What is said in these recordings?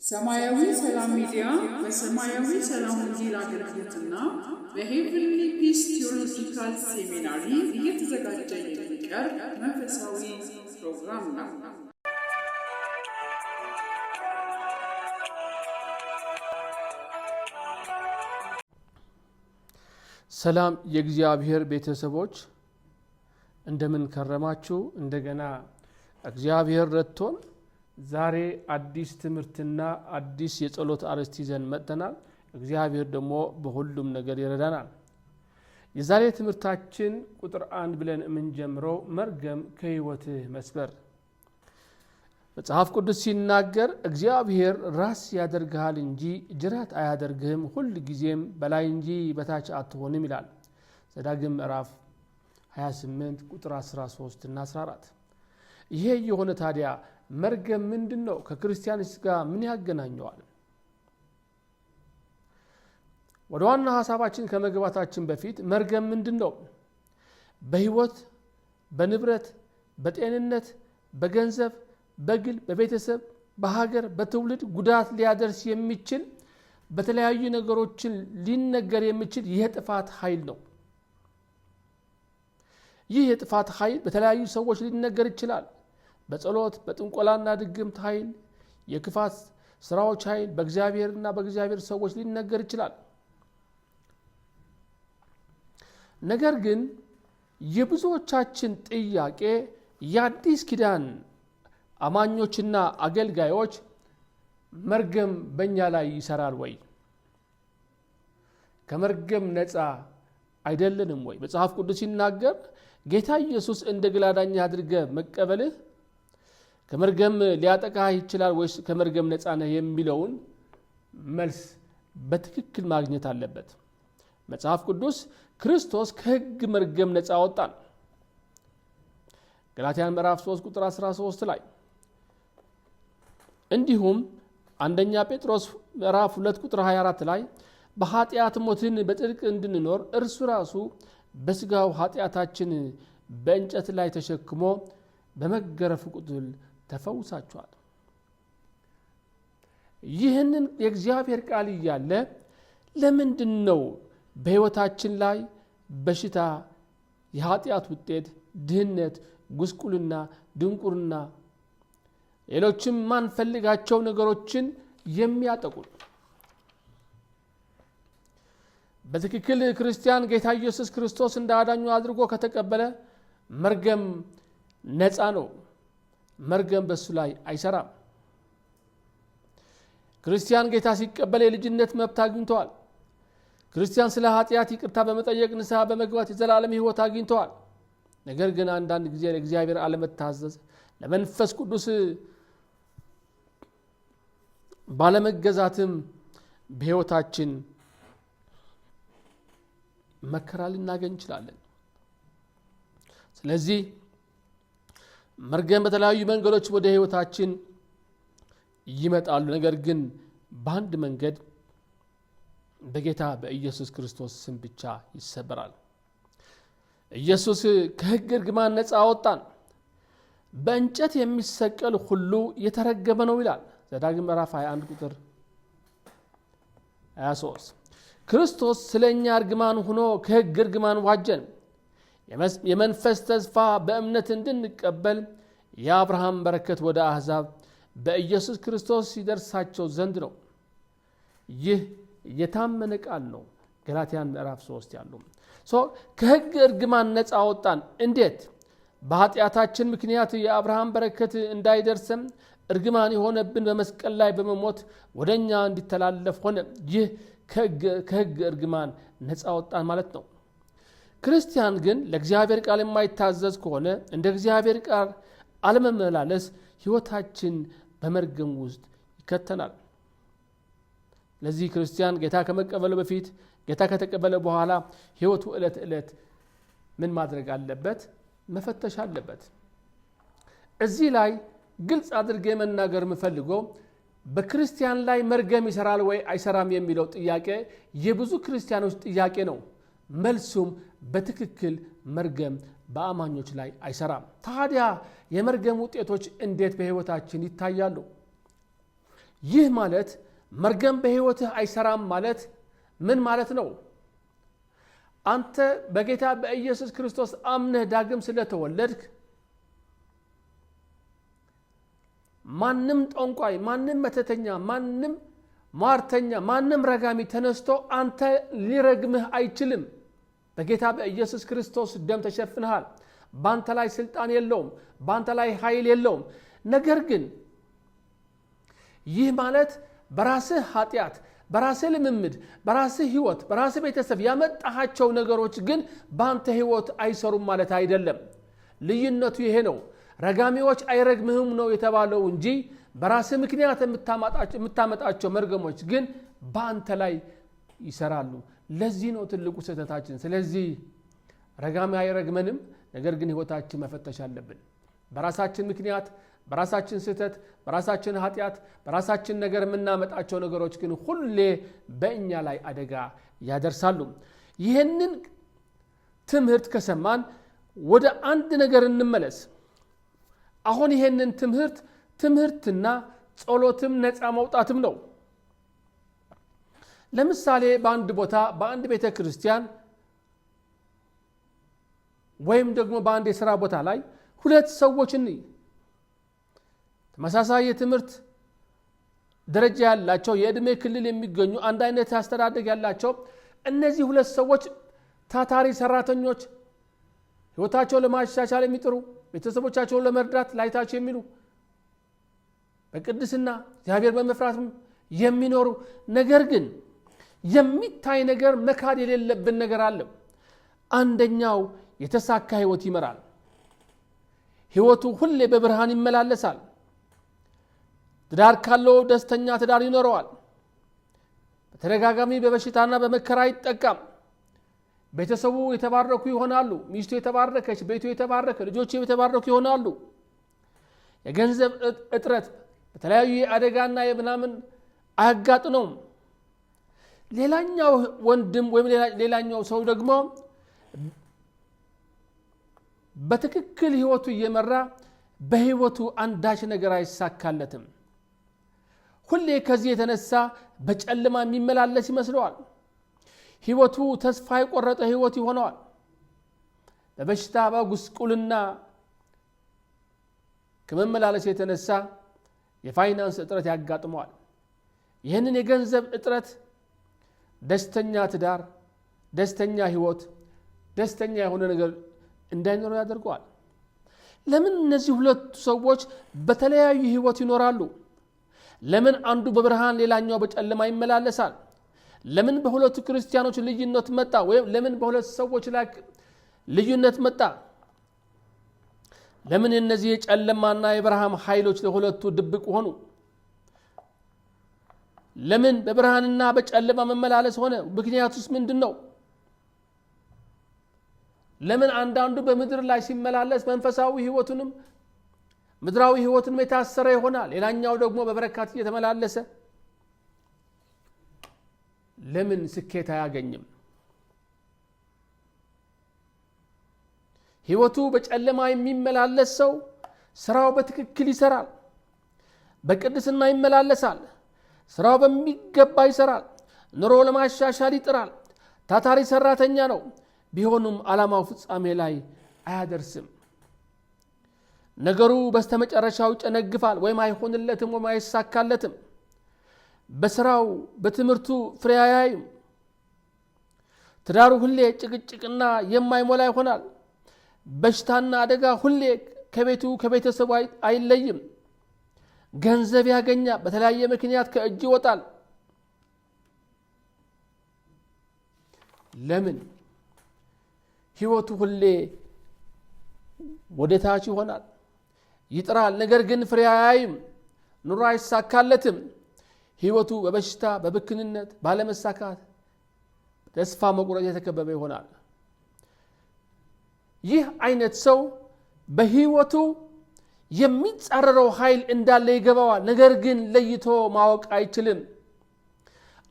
ሰማያዊ ሰላም ሚዲያ በሰማያዊ ሰላም ወንጌል አገልግሎትና በሄቨንሊ ፒስ ቴዎሎጂካል ሴሚናሪ እየተዘጋጀ የሚቀርብ መንፈሳዊ ፕሮግራም ነው። ሰላም የእግዚአብሔር ቤተሰቦች እንደምን ከረማችሁ? እንደገና እግዚአብሔር ረድቶን ዛሬ አዲስ ትምህርትና አዲስ የጸሎት አርዕስት ይዘን መጥተናል። እግዚአብሔር ደግሞ በሁሉም ነገር ይረዳናል። የዛሬ ትምህርታችን ቁጥር 1 ብለን የምንጀምረው መርገም ከሕይወትህ መስበር። መጽሐፍ ቅዱስ ሲናገር እግዚአብሔር ራስ ያደርግሃል እንጂ ጅራት አያደርግህም፣ ሁል ጊዜም በላይ እንጂ በታች አትሆንም ይላል። ዘዳግም ምዕራፍ 28 ቁጥር 13 እና 14። ይሄ የሆነ ታዲያ መርገም ምንድን ነው? ከክርስቲያኖች ጋር ምን ያገናኘዋል? ወደ ዋና ሐሳባችን ከመግባታችን በፊት መርገም ምንድን ነው? በሕይወት፣ በንብረት፣ በጤንነት፣ በገንዘብ፣ በግል፣ በቤተሰብ፣ በሀገር፣ በትውልድ ጉዳት ሊያደርስ የሚችል በተለያዩ ነገሮችን ሊነገር የሚችል የጥፋት ኃይል ነው። ይህ የጥፋት ኃይል በተለያዩ ሰዎች ሊነገር ይችላል። በጸሎት፣ በጥንቆላና ድግምት ኃይል፣ የክፋት ስራዎች ኃይል በእግዚአብሔርና በእግዚአብሔር ሰዎች ሊነገር ይችላል። ነገር ግን የብዙዎቻችን ጥያቄ የአዲስ ኪዳን አማኞችና አገልጋዮች መርገም በእኛ ላይ ይሰራል ወይ? ከመርገም ነፃ አይደለንም ወይ? መጽሐፍ ቅዱስ ሲናገር ጌታ ኢየሱስ እንደ ግል አዳኝ አድርገህ መቀበልህ ከመርገም ሊያጠቃህ ይችላል ወይስ ከመርገም ነፃ ነህ የሚለውን መልስ በትክክል ማግኘት አለበት። መጽሐፍ ቅዱስ ክርስቶስ ከሕግ መርገም ነፃ አወጣን። ገላትያ ምዕራፍ 3 ቁጥር 13 ላይ እንዲሁም አንደኛ ጴጥሮስ ምዕራፍ 2 ቁጥር 24 ላይ በኃጢአት ሞትን በጽድቅ እንድንኖር እርሱ ራሱ በስጋው ኃጢአታችን በእንጨት ላይ ተሸክሞ በመገረፉ ቁስል ተፈውሳችኋል። ይህንን የእግዚአብሔር ቃል እያለ ለምንድን ነው በሕይወታችን ላይ በሽታ፣ የኃጢአት ውጤት፣ ድህነት፣ ጉስቁልና፣ ድንቁርና፣ ሌሎችም ማንፈልጋቸው ነገሮችን የሚያጠቁን? በትክክል ክርስቲያን ጌታ ኢየሱስ ክርስቶስ እንደ አዳኙ አድርጎ ከተቀበለ መርገም ነፃ ነው። መርገም በሱ ላይ አይሰራም። ክርስቲያን ጌታ ሲቀበል የልጅነት መብት አግኝተዋል። ክርስቲያን ስለ ኃጢአት ይቅርታ በመጠየቅ ንስሐ በመግባት የዘላለም ሕይወት አግኝተዋል። ነገር ግን አንዳንድ ጊዜ ለእግዚአብሔር አለመታዘዝ፣ ለመንፈስ ቅዱስ ባለመገዛትም በሕይወታችን መከራ ልናገኝ እንችላለን። ስለዚህ መርገም በተለያዩ መንገዶች ወደ ሕይወታችን ይመጣሉ። ነገር ግን በአንድ መንገድ በጌታ በኢየሱስ ክርስቶስ ስም ብቻ ይሰበራል። ኢየሱስ ከሕግ እርግማን ነፃ አወጣን። በእንጨት የሚሰቀል ሁሉ የተረገመ ነው ይላል ዘዳግም ምዕራፍ 21 ቁጥር 23። ክርስቶስ ስለ እኛ እርግማን ሆኖ ከሕግ እርግማን ዋጀን። የመንፈስ ተስፋ በእምነት እንድንቀበል የአብርሃም በረከት ወደ አሕዛብ በኢየሱስ ክርስቶስ ይደርሳቸው ዘንድ ነው። ይህ የታመነ ቃል ነው። ገላትያን ምዕራፍ 3 ያለው ከሕግ እርግማን ነፃ አወጣን። እንዴት? በኃጢአታችን ምክንያት የአብርሃም በረከት እንዳይደርሰም እርግማን የሆነብን በመስቀል ላይ በመሞት ወደኛ እንዲተላለፍ ሆነ። ይህ ከሕግ እርግማን ነፃ አወጣን ማለት ነው። ክርስቲያን ግን ለእግዚአብሔር ቃል የማይታዘዝ ከሆነ እንደ እግዚአብሔር ቃል አለመመላለስ ሕይወታችን በመርገም ውስጥ ይከተናል። ለዚህ ክርስቲያን ጌታ ከመቀበሉ በፊት፣ ጌታ ከተቀበለ በኋላ ሕይወቱ ዕለት ዕለት ምን ማድረግ አለበት? መፈተሽ አለበት። እዚህ ላይ ግልጽ አድርጌ መናገር የምፈልገው በክርስቲያን ላይ መርገም ይሰራል ወይ አይሰራም የሚለው ጥያቄ የብዙ ክርስቲያኖች ጥያቄ ነው። መልሱም በትክክል መርገም በአማኞች ላይ አይሰራም። ታዲያ የመርገም ውጤቶች እንዴት በሕይወታችን ይታያሉ? ይህ ማለት መርገም በህይወትህ አይሰራም ማለት ምን ማለት ነው? አንተ በጌታ በኢየሱስ ክርስቶስ አምነህ ዳግም ስለተወለድክ ማንም ጠንቋይ፣ ማንም መተተኛ፣ ማንም ማርተኛ፣ ማንም ረጋሚ ተነስቶ አንተ ሊረግምህ አይችልም። በጌታ በኢየሱስ ክርስቶስ ደም ተሸፍነሃል። ባንተ ላይ ስልጣን የለውም፣ ባንተ ላይ ኃይል የለውም። ነገር ግን ይህ ማለት በራስህ ኃጢአት፣ በራስህ ልምምድ፣ በራስህ ህይወት፣ በራስህ ቤተሰብ ያመጣሃቸው ነገሮች ግን ባንተ ህይወት አይሰሩም ማለት አይደለም። ልዩነቱ ይሄ ነው። ረጋሚዎች አይረግምህም ነው የተባለው እንጂ በራስህ ምክንያት የምታመጣቸው መርገሞች ግን ባንተ ላይ ይሰራሉ። ለዚህ ነው ትልቁ ስህተታችን። ስለዚህ ረጋሚ አይረግመንም፣ ነገር ግን ህይወታችን መፈተሽ አለብን። በራሳችን ምክንያት፣ በራሳችን ስህተት፣ በራሳችን ኃጢአት፣ በራሳችን ነገር የምናመጣቸው ነገሮች ግን ሁሌ በእኛ ላይ አደጋ ያደርሳሉ። ይህንን ትምህርት ከሰማን ወደ አንድ ነገር እንመለስ። አሁን ይህንን ትምህርትና ጸሎትም ነፃ መውጣትም ነው። ለምሳሌ በአንድ ቦታ፣ በአንድ ቤተ ክርስቲያን ወይም ደግሞ በአንድ የሥራ ቦታ ላይ ሁለት ሰዎችን ተመሳሳይ የትምህርት ደረጃ ያላቸው፣ የዕድሜ ክልል የሚገኙ፣ አንድ አይነት አስተዳደግ ያላቸው እነዚህ ሁለት ሰዎች ታታሪ ሰራተኞች፣ ህይወታቸውን ለማሻሻል የሚጥሩ፣ ቤተሰቦቻቸውን ለመርዳት ላይታቸው የሚሉ፣ በቅድስና እግዚአብሔር በመፍራት የሚኖሩ፣ ነገር ግን የሚታይ ነገር መካድ የሌለብን ነገር አለ። አንደኛው የተሳካ ህይወት ይመራል። ህይወቱ ሁሌ በብርሃን ይመላለሳል። ትዳር ካለው ደስተኛ ትዳር ይኖረዋል። በተደጋጋሚ በበሽታና በመከራ አይጠቃም። ቤተሰቡ የተባረኩ ይሆናሉ። ሚስቱ የተባረከች፣ ቤቱ የተባረከ፣ ልጆቹ የተባረኩ ይሆናሉ። የገንዘብ እጥረት በተለያዩ አደጋና የምናምን አያጋጥነውም። ሌላኛው ወንድም ወይም ሌላኛው ሰው ደግሞ በትክክል ህይወቱ እየመራ በህይወቱ አንዳች ነገር አይሳካለትም። ሁሌ ከዚህ የተነሳ በጨለማ የሚመላለስ ይመስለዋል። ህይወቱ ተስፋ የቆረጠ ህይወት ይሆነዋል። በበሽታ በጉስቁልና ከመመላለስ የተነሳ የፋይናንስ እጥረት ያጋጥመዋል። ይህንን የገንዘብ እጥረት ደስተኛ ትዳር፣ ደስተኛ ህይወት፣ ደስተኛ የሆነ ነገር እንዳይኖረው ያደርገዋል። ለምን እነዚህ ሁለቱ ሰዎች በተለያዩ ህይወት ይኖራሉ? ለምን አንዱ በብርሃን ሌላኛው በጨለማ ይመላለሳል? ለምን በሁለቱ ክርስቲያኖች ልዩነት መጣ? ወይም ለምን በሁለት ሰዎች ላይ ልዩነት መጣ? ለምን እነዚህ የጨለማና የብርሃን ኃይሎች ለሁለቱ ድብቅ ሆኑ? ለምን በብርሃንና በጨለማ መመላለስ ሆነ? ምክንያቱስ ምንድነው? ለምን አንዳንዱ በምድር ላይ ሲመላለስ መንፈሳዊ ህይወቱንም ምድራዊ ህይወቱንም የታሰረ ይሆናል፣ ሌላኛው ደግሞ በበረከት እየተመላለሰ ለምን ስኬት አያገኝም? ህይወቱ በጨለማ የሚመላለስ ሰው ስራው በትክክል ይሰራል፣ በቅድስና ይመላለሳል፣ ስራው በሚገባ ይሰራል፣ ኑሮ ለማሻሻል ይጥራል፣ ታታሪ ሰራተኛ ነው። ቢሆንም ዓላማው ፍጻሜ ላይ አያደርስም። ነገሩ በስተመጨረሻው ጨነግፋል፣ ወይም አይሆንለትም፣ ወይም አይሳካለትም። በስራው በትምህርቱ ፍሬ አያይም። ትዳሩ ሁሌ ጭቅጭቅና የማይሞላ ይሆናል። በሽታና አደጋ ሁሌ ከቤቱ ከቤተሰቡ አይለይም። ገንዘብ ያገኛል፣ በተለያየ ምክንያት ከእጅ ይወጣል። ለምን? ህይወቱ ሁሌ ወደ ታች ይሆናል፣ ይጥራል፣ ነገር ግን ፍሬ አያይም፣ ኑሮ አይሳካለትም። ህይወቱ በበሽታ በብክንነት ባለመሳካት ተስፋ መቁረጥ የተከበበ ይሆናል። ይህ አይነት ሰው በህይወቱ የሚጻረረው ኃይል እንዳለ ይገባዋል፣ ነገር ግን ለይቶ ማወቅ አይችልም።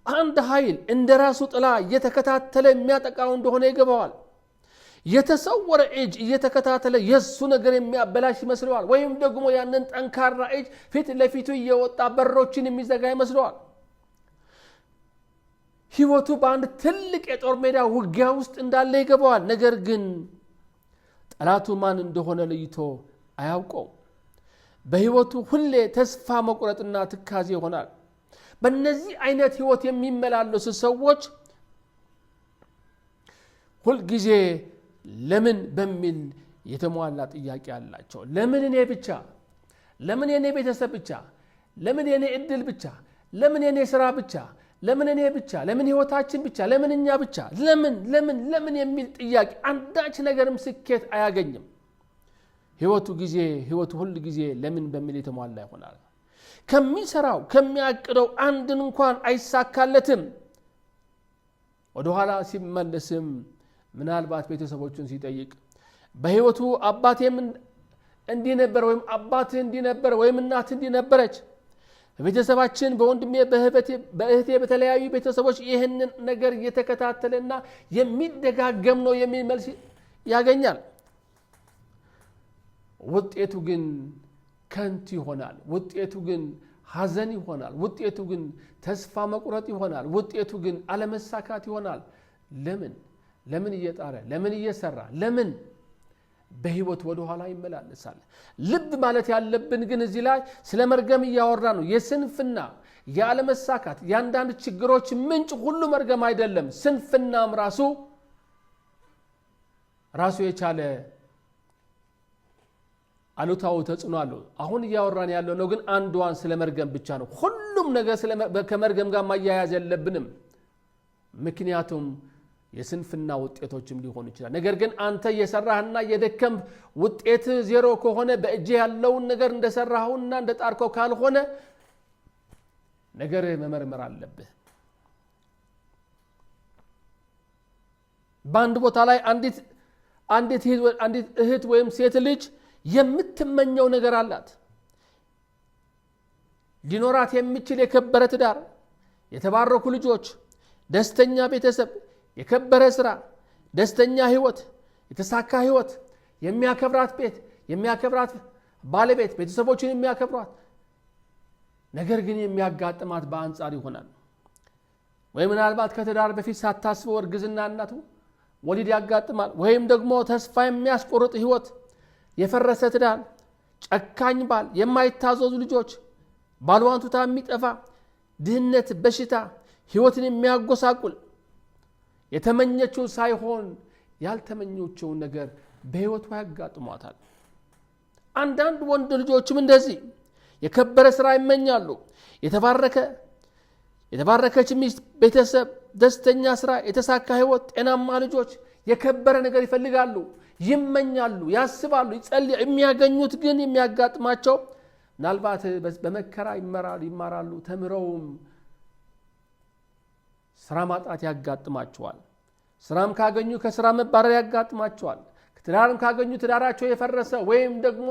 አንድ ኃይል እንደራሱ ጥላ እየተከታተለ የሚያጠቃው እንደሆነ ይገባዋል። የተሰወረ እጅ እየተከታተለ የሱ ነገር የሚያበላሽ ይመስለዋል ወይም ደግሞ ያንን ጠንካራ እጅ ፊት ለፊቱ እየወጣ በሮችን የሚዘጋ ይመስለዋል ህይወቱ በአንድ ትልቅ የጦር ሜዳ ውጊያ ውስጥ እንዳለ ይገባዋል ነገር ግን ጠላቱ ማን እንደሆነ ለይቶ አያውቀው በህይወቱ ሁሌ ተስፋ መቁረጥና ትካዜ ይሆናል በእነዚህ አይነት ህይወት የሚመላለሱ ሰዎች ሁሉ ጊዜ ለምን በሚል የተሟላ ጥያቄ አላቸው ለምን እኔ ብቻ ለምን የኔ ቤተሰብ ብቻ ለምን የኔ እድል ብቻ ለምን የኔ ስራ ብቻ ለምን እኔ ብቻ ለምን ህይወታችን ብቻ ለምን እኛ ብቻ ለምን የሚል ጥያቄ አንዳች ነገርም ስኬት አያገኝም ህይወቱ ሁሉ ጊዜ ለምን በሚል የተሟላ ይሆናል ከሚሰራው ከሚያቅደው አንድን እንኳን አይሳካለትም ወደ ኋላ ሲመለስም ምናልባት ቤተሰቦቹን ሲጠይቅ በህይወቱ አባቴም እንዲህ ነበር ወይም አባቴ እንዲህ ነበር ወይም እናቴ እንዲህ ነበረች በቤተሰባችን በወንድሜ በእህቴ በተለያዩ ቤተሰቦች ይህንን ነገር እየተከታተለና የሚደጋገም ነው የሚል መልስ ያገኛል ውጤቱ ግን ከንቱ ይሆናል ውጤቱ ግን ሐዘን ይሆናል ውጤቱ ግን ተስፋ መቁረጥ ይሆናል ውጤቱ ግን አለመሳካት ይሆናል ለምን እየጣረ ለምን እየሰራ ለምን በህይወት ወደ ኋላ ይመላለሳል ልብ ማለት ያለብን ግን እዚህ ላይ ስለ መርገም እያወራ ነው የስንፍና ያለመሳካት ያንዳንድ ችግሮች ምንጭ ሁሉ መርገም አይደለም ስንፍናም ራሱ የቻለ አሉታው ተጽዕኖ አለው አሁን እያወራን ያለው ነው ግን አንዷን ስለ መርገም ብቻ ነው ሁሉም ነገር ከመርገም ጋር ማያያዝ የለብንም ምክንያቱም የስንፍና ውጤቶችም ሊሆኑ ይችላል ነገር ግን አንተ የሰራህና የደከም ውጤት ዜሮ ከሆነ በእጅ ያለውን ነገር እንደሰራህውና እንደጣርከው ካልሆነ ነገር መመርመር አለብህ በአንድ ቦታ ላይ አንዲት እህት ወይም ሴት ልጅ የምትመኘው ነገር አላት ሊኖራት የሚችል የከበረ ትዳር የተባረኩ ልጆች ደስተኛ ቤተሰብ የከበረ ስራ ደስተኛ ህይወት የተሳካ ህይወት የሚያከብራት ቤት የሚያከብራት ባለቤት ቤተሰቦችን የሚያከብራት ነገር ግን የሚያጋጥማት በአንጻር ይሆናል ወይ ምናልባት ከትዳር በፊት ሳታስበው እርግዝና እናቱ ወሊድ ያጋጥማል ወይም ደግሞ ተስፋ የሚያስቆርጥ ህይወት የፈረሰ ትዳር ጨካኝ ባል የማይታዘዙ ልጆች ባልዋንቱታ የሚጠፋ ድህነት በሽታ ህይወትን የሚያጎሳቁል የተመኘችው ሳይሆን ያልተመኘችው ነገር በህይወቷ ያጋጥሟታል አንዳንድ ወንድ ልጆችም እንደዚህ የከበረ ስራ ይመኛሉ የተባረከች ሚስት ቤተሰብ ደስተኛ ስራ የተሳካ ህይወት ጤናማ ልጆች የከበረ ነገር ይፈልጋሉ ይመኛሉ ያስባሉ ይጸልያሉ የሚያገኙት ግን የሚያጋጥማቸው ምናልባት በመከራ ይማራሉ ተምረውም ስራ ማጣት ያጋጥማቸዋል ስራም ካገኙ ከስራ መባረር ያጋጥማቸዋል ትዳርም ካገኙ ትዳራቸው የፈረሰ ወይም ደግሞ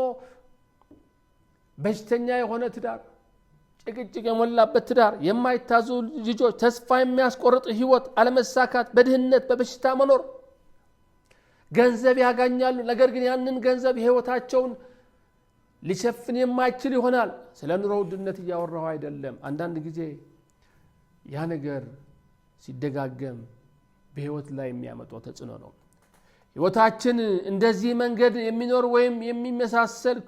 በሽተኛ የሆነ ትዳር ጭቅጭቅ የሞላበት ትዳር የማይታዙ ልጆች ተስፋ የሚያስቆርጥ ህይወት አለመሳካት በድህነት በበሽታ መኖር ገንዘብ ያገኛሉ ነገር ግን ያንን ገንዘብ ህይወታቸውን ሊሸፍን የማይችል ይሆናል ስለ ኑሮ ውድነት እያወራው አይደለም አንዳንድ ጊዜ ያ ነገር ሲደጋገም በህይወት ላይ የሚያመጣው ተጽዕኖ ነው ህይወታችን እንደዚህ መንገድ የሚኖር ወይም የሚመሳሰል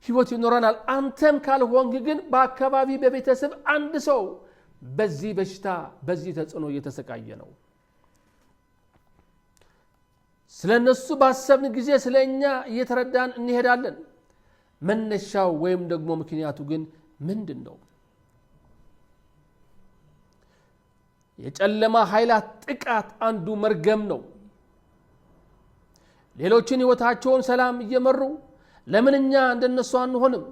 ህይወት ይኖረናል አንተም ካልሆንክ ግን በአካባቢ በቤተሰብ አንድ ሰው በዚህ በሽታ በዚህ ተጽዕኖ እየተሰቃየ ነው ስለነሱ ባሰብን ጊዜ ስለኛ እየተረዳን እንሄዳለን መነሻው ወይም ደግሞ ምክንያቱ ግን ምንድነው የጨለማ ኃይላት ጥቃት አንዱ መርገም ነው ሌሎችን ህይወታቸውን ሰላም እየመሩ ለምንኛ እንደነሱ አንሆንም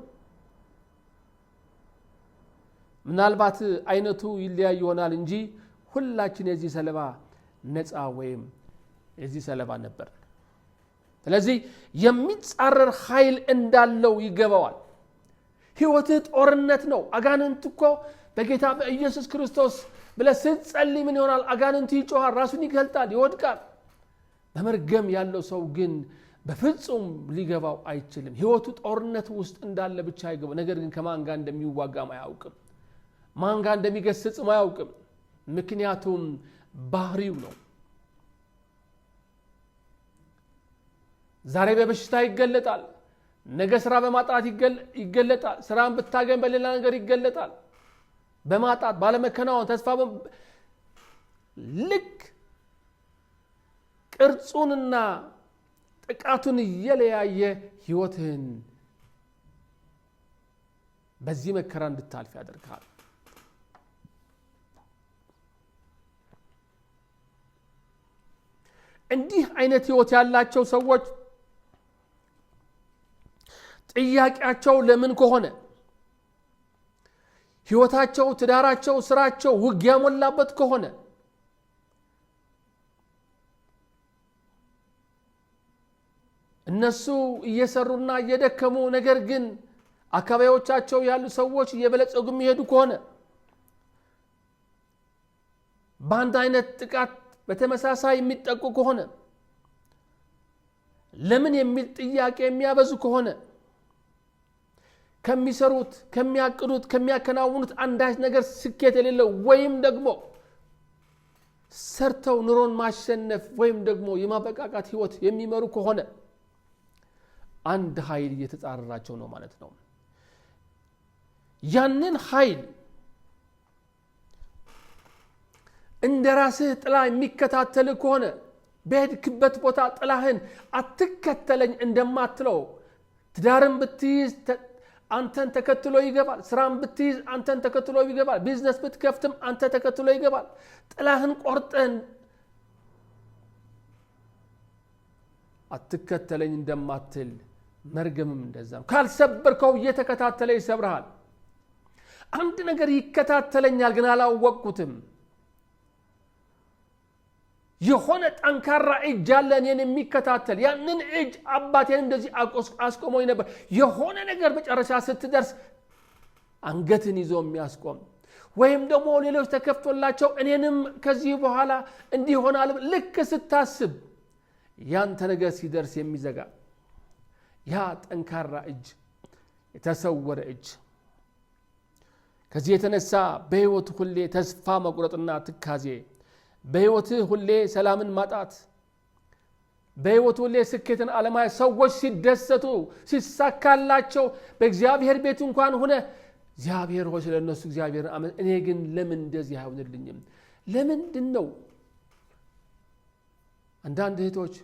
ምናልባት አይነቱ ይለያይ ይሆናል እንጂ ሁላችን የዚህ ሰለባ ነፃ ወይም የዚህ ሰለባ ነበር ስለዚህ የሚጻረር ኃይል እንዳለው ይገባዋል ህይወት ጦርነት ነው አጋንንት እኮ በጌታ በኢየሱስ ክርስቶስ ብለህ ስትጸልይ ምን ይሆናል አጋንንት ይጮሃል ራሱን ይገልጣል ይወድቃል በመርገም ያለው ሰው ግን በፍጹም ሊገባው አይችልም። ህይወቱ ጦርነት ውስጥ እንዳለ ብቻ አይገባው። ነገር ግን ከማን ጋር እንደሚዋጋም አያውቅም። ማን ጋር እንደሚገስጽም አያውቅም። ምክንያቱም ባህሪው ነው። ዛሬ በበሽታ ይገለጣል፣ ነገ ስራ በማጣት ይገለጣል። ስራን ብታገኝ በሌላ ነገር ይገለጣል። በማጣት ባለመከናወን ተስፋ ልክ ቅርጹንና ጥቃቱን እየለያየ ህይወትህን በዚህ መከራ እንድታልፍ ያደርጋል። እንዲህ አይነት ህይወት ያላቸው ሰዎች ጥያቄያቸው ለምን ከሆነ ህይወታቸው፣ ትዳራቸው፣ ስራቸው ውጊያ ሞላበት ከሆነ እነሱ እየሰሩና እየደከሙ ነገር ግን አካባቢዎቻቸው ያሉ ሰዎች እየበለጸጉ የሚሄዱ ከሆነ በአንድ አይነት ጥቃት በተመሳሳይ የሚጠቁ ከሆነ ለምን የሚል ጥያቄ የሚያበዙ ከሆነ ከሚሰሩት፣ ከሚያቅዱት፣ ከሚያከናውኑት አንዳች ነገር ስኬት የሌለው ወይም ደግሞ ሰርተው ኑሮን ማሸነፍ ወይም ደግሞ የማበቃቃት ህይወት የሚመሩ ከሆነ አንድ ኃይል እየተጻረራቸው ነው ማለት ነው። ያንን ኃይል እንደራስህ ጥላ የሚከታተል ከሆነ በሄድክበት ቦታ ጥላህን አትከተለኝ እንደማትለው ትዳርን ብትይዝ አንተን ተከትሎ ይገባል። ስራን ብትይዝ አንተን ተከትሎ ይገባል። ቢዝነስ ብትከፍትም አንተ ተከትሎ ይገባል። ጥላህን ቆርጠን አትከተለኝ እንደማትል መርገምም እንደዛም ካልሰበርከው እየተከታተለ ይሰብርሃል። አንድ ነገር ይከታተለኛል ግን አላወቅኩትም። የሆነ ጠንካራ እጅ አለ እኔን የሚከታተል። ያንን እጅ አባቴን እንደዚህ አስቆሞኝ ነበር። የሆነ ነገር መጨረሻ ስትደርስ አንገትን ይዞ የሚያስቆም ወይም ደግሞ ሌሎች ተከፍቶላቸው እኔንም ከዚህ በኋላ እንዲሆናል ልክ ስታስብ ያንተ ነገር ሲደርስ የሚዘጋ ያ ጠንካራ እጅ፣ የተሰወረ እጅ። ከዚህ የተነሳ በህይወት ሁሌ ተስፋ መቁረጥና ትካዜ፣ በህይወት ሁሌ ሰላምን ማጣት፣ በህይወት ሁሌ ስኬትን አለማየት፣ ሰዎች ሲደሰቱ ሲሳካላቸው በእግዚአብሔር ቤት እንኳን ሆነ እግዚአብሔር ሆይ ስለነሱ እግዚአብሔር እኔ ግን ለምን እንደዚህ አይሆንልኝም? ለምንድን ነው? አንዳንድ እህቶች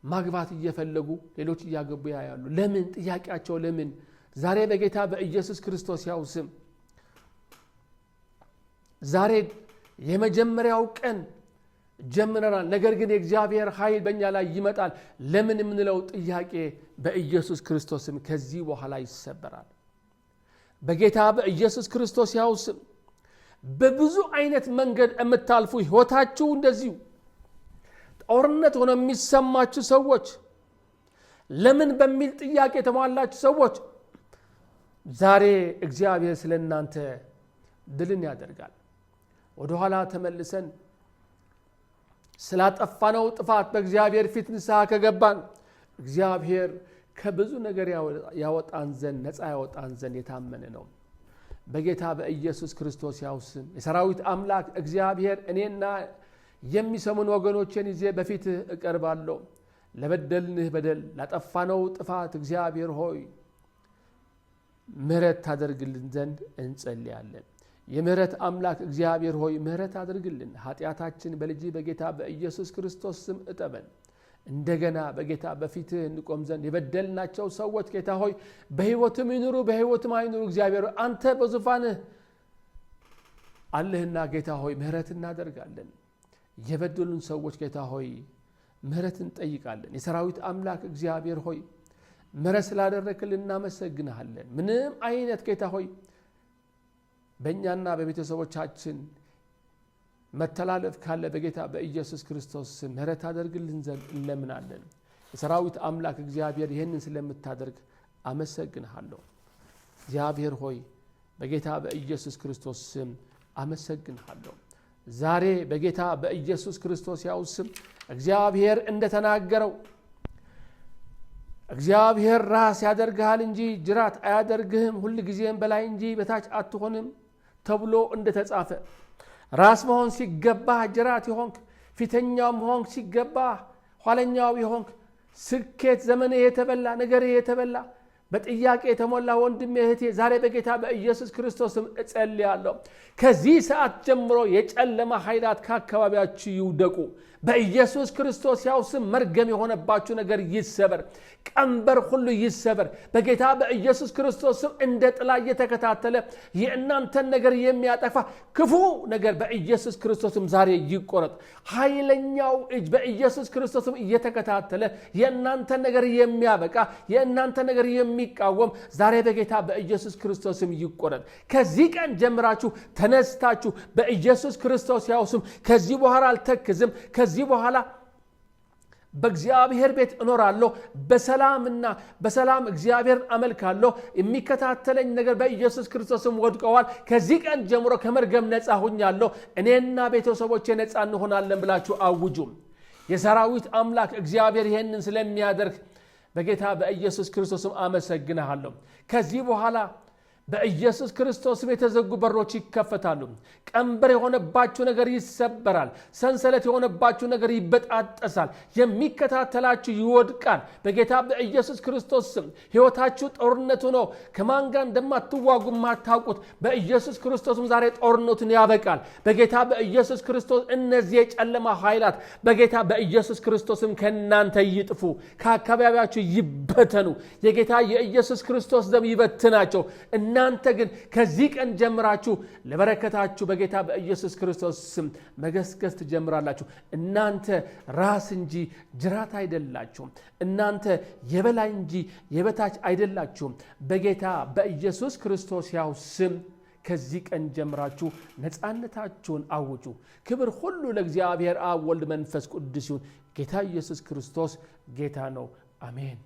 ማግባት እየፈለጉ ሌሎች እያገቡ ያያሉ። ለምን? ጥያቄያቸው ለምን? ዛሬ በጌታ በኢየሱስ ክርስቶስ ያው ስም ዛሬ የመጀመሪያው ቀን ጀምረናል። ነገር ግን የእግዚአብሔር ኃይል በእኛ ላይ ይመጣል። ለምን የምንለው ጥያቄ በኢየሱስ ክርስቶስም ከዚህ በኋላ ይሰበራል። በጌታ በኢየሱስ ክርስቶስ ያው ስም በብዙ አይነት መንገድ የምታልፉ ህይወታችሁ እንደዚሁ ጦርነት ሆኖ የሚሰማችሁ ሰዎች፣ ለምን በሚል ጥያቄ የተሟላችሁ ሰዎች ዛሬ እግዚአብሔር ስለናንተ ድልን ያደርጋል። ወደ ኋላ ተመልሰን ስላጠፋነው ጥፋት በእግዚአብሔር ፊት ንስሐ ከገባን እግዚአብሔር ከብዙ ነገር ያወጣን ዘንድ ነፃ ያወጣን ዘንድ የታመነ ነው። በጌታ በኢየሱስ ክርስቶስ ያው ስም የሰራዊት አምላክ እግዚአብሔር እኔና የሚሰሙን ወገኖችን ይዤ በፊትህ እቀርባለሁ። ለበደልንህ በደል ላጠፋነው ጥፋት እግዚአብሔር ሆይ ምህረት ታደርግልን ዘንድ እንጸልያለን። የምህረት አምላክ እግዚአብሔር ሆይ ምህረት አድርግልን። ኃጢአታችን በልጅ በጌታ በኢየሱስ ክርስቶስ ስም እጠበን። እንደገና በጌታ በፊትህ እንቆም ዘንድ የበደልናቸው ሰዎች ጌታ ሆይ በህይወትም ይኑሩ በህይወትም አይኑሩ እግዚአብሔር አንተ በዙፋንህ አለህና ጌታ ሆይ ምህረት እናደርጋለን። የበደሉን ሰዎች ጌታ ሆይ ምህረት እንጠይቃለን። የሰራዊት አምላክ እግዚአብሔር ሆይ ምህረት ስላደረክልን እናመሰግንሃለን። ምንም አይነት ጌታ ሆይ በእኛና በቤተሰቦቻችን መተላለፍ ካለ በጌታ በኢየሱስ ክርስቶስ ምህረት አድርግልን ዘንድ እንለምናለን። የሰራዊት አምላክ እግዚአብሔር ይህንን ስለምታደርግ አመሰግንሃለሁ። እግዚአብሔር ሆይ በጌታ በኢየሱስ ክርስቶስ ስም አመሰግንሃለሁ። ዛሬ በጌታ በኢየሱስ ክርስቶስ ያው ስም እግዚአብሔር እንደተናገረው እግዚአብሔር ራስ ያደርግሃል እንጂ ጅራት አያደርግህም ሁሉ ጊዜም በላይ እንጂ በታች አትሆንም ተብሎ እንደተጻፈ ራስ መሆን ሲገባ ጅራት ይሆንክ ፊተኛው መሆን ሲገባ ኋለኛው ይሆንክ ስኬት ዘመን የተበላ ነገር የተበላ በጥያቄ የተሞላ ወንድሜ እህቴ ዛሬ በጌታ በኢየሱስ ክርስቶስም እጸልያለሁ ከዚህ ሰዓት ጀምሮ የጨለማ ኃይላት ከአካባቢያችሁ ይውደቁ በኢየሱስ ክርስቶስ ያው ስም መርገም የሆነባችሁ ነገር ይሰበር ቀንበር ሁሉ ይሰበር በጌታ በኢየሱስ ክርስቶስ ስም እንደ ጥላ እየተከታተለ የእናንተን ነገር የሚያጠፋ ክፉ ነገር በኢየሱስ ክርስቶስም ዛሬ ይቆረጥ ኃይለኛው እጅ በኢየሱስ ክርስቶስም እየተከታተለ የእናንተን ነገር የሚያበቃ የእናንተን ነገር የሚቃወም ዛሬ በጌታ በኢየሱስ ክርስቶስም ይቆረጥ ከዚህ ቀን ጀምራችሁ ተነስታችሁ በኢየሱስ ክርስቶስ ያው ስም ከዚህ በኋላ አልተክዝም ከዚህ በኋላ በእግዚአብሔር ቤት እኖራለሁ በሰላምና በሰላም እግዚአብሔር አመልካለሁ የሚከታተለኝ ነገር በኢየሱስ ክርስቶስም ወድቀዋል ከዚህ ቀን ጀምሮ ከመርገም ነፃ ሆኛለሁ እኔና ቤተሰቦቼ ነፃ እንሆናለን ብላችሁ አውጁ የሰራዊት አምላክ እግዚአብሔር ይሄንን ስለሚያደርግ በጌታ በኢየሱስ ክርስቶስም አመሰግናለሁ ከዚህ በኋላ በኢየሱስ ክርስቶስ የተዘጉ በሮች ይከፈታሉ ቀንበር የሆነባችሁ ነገር ይሰበራል ሰንሰለት የሆነባችሁ ነገር ይበጣጠሳል የሚከታተላችሁ ይወድቃል በጌታ በኢየሱስ ክርስቶስ ሕይወታችሁ ጦርነቱ ነው ከማን ጋር እንደማትዋጉ ማታውቁት በኢየሱስ ክርስቶስም ዛሬ ጦርነቱን ያበቃል በጌታ በኢየሱስ ክርስቶስ እነዚህ የጨለማ ኃይላት በጌታ በኢየሱስ ክርስቶስም ከናንተ ይጥፉ ከአካባቢያችሁ ይበተኑ የጌታ የኢየሱስ ክርስቶስ ደም ይበትናቸው እናንተ ግን ከዚህ ቀን ጀምራችሁ ለበረከታችሁ በጌታ በኢየሱስ ክርስቶስ ስም መገስገስ ትጀምራላችሁ እናንተ ራስ እንጂ ጅራት አይደላችሁም እናንተ የበላይ እንጂ የበታች አይደላችሁም በጌታ በኢየሱስ ክርስቶስ ያው ስም ከዚህ ቀን ጀምራችሁ ነፃነታችሁን አውጁ ክብር ሁሉ ለእግዚአብሔር አብ ወልድ መንፈስ ቅዱስ ይሁን ጌታ ኢየሱስ ክርስቶስ ጌታ ነው አሜን